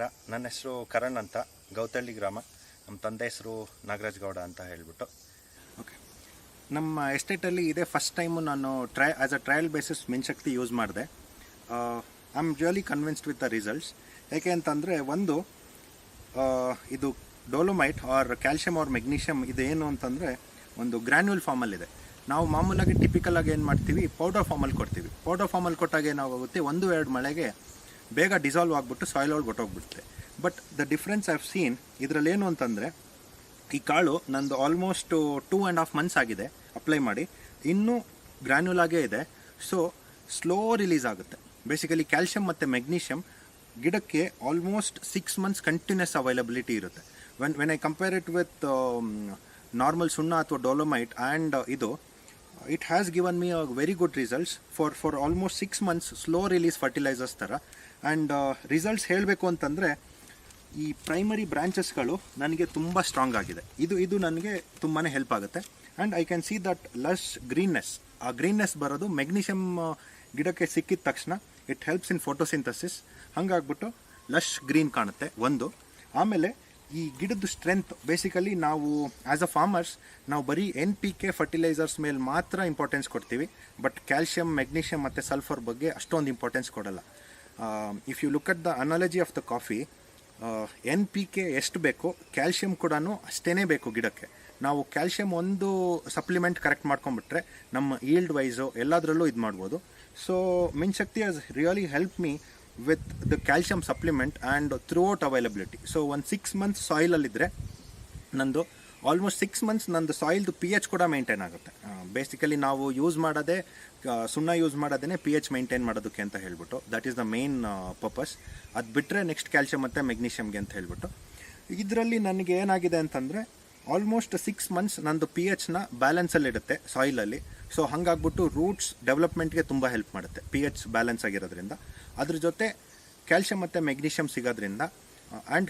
ನಮಸ್ಕಾರ. ನನ್ನ ಹೆಸರು ಕರಣ್ ಅಂತ, ಗೌತಳ್ಳಿ ಗ್ರಾಮ. ನಮ್ಮ ತಂದೆ ಹೆಸರು ನಾಗರಾಜ್ ಗೌಡ ಅಂತ ಹೇಳಿಬಿಟ್ಟು. ಓಕೆ, ನಮ್ಮ ಎಸ್ಟೇಟಲ್ಲಿ ಇದೇ ಫಸ್ಟ್ ಟೈಮು ನಾನು as a trial basis Minshakti use ಮಾಡಿದೆ. I am really convinced with the results. ಯಾಕೆ ಅಂತಂದರೆ, ಒಂದು ಇದು dolomite or calcium or magnesium ಇದೇನು ಅಂತಂದರೆ ಒಂದು ಗ್ರ್ಯಾನ್ಯುಲ್ ಫಾರ್ಮಲ್ಲಿದೆ. ನಾವು ಮಾಮೂಲಾಗಿ ಟಿಪಿಕಲಾಗಿ ಏನು ಮಾಡ್ತೀವಿ, ಪೌಡರ್ ಫಾರ್ಮಲ್ಲಿ ಕೊಡ್ತೀವಿ. ಪೌಡರ್ ಫಾರ್ಮಲ್ಲಿ ಕೊಟ್ಟಾಗ ಏನಾಗುತ್ತೆ, 1-2 ಮಳೆಗೆ ಬೇಗ ಡಿಸಾಲ್ವ್ ಆಗಿಬಿಟ್ಟು ಸಾಯಿಲ್ ಒಳಗೆ ಹೊಟ್ಟೋಗ್ಬಿಡುತ್ತೆ. But the difference I have seen ಇದರಲ್ಲೇನು ಅಂತಂದರೆ, ಈ ಕಾಳು ನಂದು ಆಲ್ಮೋಸ್ಟ್ 2.5 months ಆಗಿದೆ ಅಪ್ಲೈ ಮಾಡಿ, ಇನ್ನೂ ಗ್ರ್ಯಾನ್ಯುಲ್ ಆಗೇ ಇದೆ. ಸೊ ಸ್ಲೋ ರಿಲೀಸ್ ಆಗುತ್ತೆ. ಬೇಸಿಕಲಿ ಕ್ಯಾಲ್ಶಿಯಂ ಮತ್ತು ಮೆಗ್ನೀಷಿಯಮ್ ಗಿಡಕ್ಕೆ ಆಲ್ಮೋಸ್ಟ್ 6 months ಕಂಟಿನ್ಯೂಸ್ ಅವೈಲಬಿಲಿಟಿ ಇರುತ್ತೆ. When I compare it with normal ಸುಣ್ಣ ಅಥವಾ dolomite and it has given me a very good results for almost 6 months slow release fertilizers ಥರ. And results ಹೇಳಬೇಕು ಅಂತಂದರೆ, ಈ primary ಬ್ರಾಂಚಸ್ಗಳು ನನಗೆ ತುಂಬ ಸ್ಟ್ರಾಂಗ್ ಆಗಿದೆ. ಇದು ನನಗೆ ತುಂಬಾ ಹೆಲ್ಪ್ ಆಗುತ್ತೆ. And I can see that lush greenness, ಆ ಗ್ರೀನ್ನೆಸ್ ಬರೋದು ಮೆಗ್ನೀಷಿಯಮ್ ಗಿಡಕ್ಕೆ ಸಿಕ್ಕಿದ ತಕ್ಷಣ ಇಟ್ ಹೆಲ್ಪ್ಸ್ ಇನ್ ಫೋಟೋಸಿಂಥಸಿಸ್. ಹಾಗಾಗ್ಬಿಟ್ಟು ಲಶ್ ಗ್ರೀನ್ ಕಾಣುತ್ತೆ ಒಂದು. ಆಮೇಲೆ ಈ ಗಿಡದ ಸ್ಟ್ರೆಂತ್, ಬೇಸಿಕಲಿ ನಾವು ಆ್ಯಸ್ ಅ ಫಾರ್ಮರ್ಸ್ ನಾವು ಬರೀ NPK ಫರ್ಟಿಲೈಸರ್ಸ್ ಮೇಲೆ ಮಾತ್ರ ಇಂಪಾರ್ಟೆನ್ಸ್ ಕೊಡ್ತೀವಿ. ಬಟ್ ಕ್ಯಾಲ್ಶಿಯಂ, ಮೆಗ್ನೀಷಿಯಮ್ ಮತ್ತು ಸಲ್ಫರ್ ಬಗ್ಗೆ ಅಷ್ಟೊಂದು ಇಂಪಾರ್ಟೆನ್ಸ್ ಕೊಡಲ್ಲ. If you look at the analogy of the coffee, NPK ಎಷ್ಟು ಬೇಕು, ಕ್ಯಾಲ್ಶಿಯಂ ಕೂಡ ಅಷ್ಟೇ ಬೇಕು ಗಿಡಕ್ಕೆ. ನಾವು ಕ್ಯಾಲ್ಶಿಯಂ ಒಂದು ಸಪ್ಲಿಮೆಂಟ್ ಕರೆಕ್ಟ್ ಮಾಡ್ಕೊಂಡ್ಬಿಟ್ರೆ ನಮ್ಮ ಈಲ್ಡ್ ವೈಸು ಎಲ್ಲದರಲ್ಲೂ ಇದು ಮಾಡ್ಬೋದು. So Minshakti has really help me with the calcium supplement and throughout availability. So 6 months ಸಾಯಿಲಲ್ಲಿದ್ದರೆ ನಂದು ಆಲ್ಮೋಸ್ಟ್ 6 months ನಂದು ಸಾಯಿಲ್ದು pH ಕೂಡ ಮೇಂಟೈನ್ ಆಗುತ್ತೆ. ಬೇಸಿಕಲಿ ನಾವು ಯೂಸ್ ಮಾಡೋದೇ ಸುಣ್ಣ ಯೂಸ್ ಮಾಡೋದೇ pH ಮೇಂಟೈನ್ ಮಾಡೋದಕ್ಕೆ ಅಂತ ಹೇಳ್ಬಿಟ್ಟು, that is the main purpose. ಅದು ಬಿಟ್ಟರೆ ನೆಕ್ಸ್ಟ್ ಕ್ಯಾಲ್ಶಿಯಂ ಮತ್ತು ಮೆಗ್ನೀಷಿಯಮ್ಗೆ ಅಂತ ಹೇಳ್ಬಿಟ್ಟು. ಇದರಲ್ಲಿ ನನಗೆ ಏನಾಗಿದೆ ಅಂತಂದರೆ, ಆಲ್ಮೋಸ್ಟ್ 6 months ನಂದು pHನ ಬ್ಯಾಲೆನ್ಸಲ್ಲಿಡುತ್ತೆ ಸಾಯಿಲಲ್ಲಿ. ಸೊ ಹಾಗಾಗ್ಬಿಟ್ಟು ರೂಟ್ಸ್ ಡೆವಲಪ್ಮೆಂಟ್ಗೆ ತುಂಬ ಹೆಲ್ಪ್ ಮಾಡುತ್ತೆ pH ಬ್ಯಾಲೆನ್ಸ್ ಆಗಿರೋದ್ರಿಂದ. ಅದ್ರ ಜೊತೆ ಕ್ಯಾಲ್ಶಿಯಂ ಮತ್ತು ಮೆಗ್ನೀಷಿಯಮ್ ಸಿಗೋದ್ರಿಂದ, ಆ್ಯಂಡ್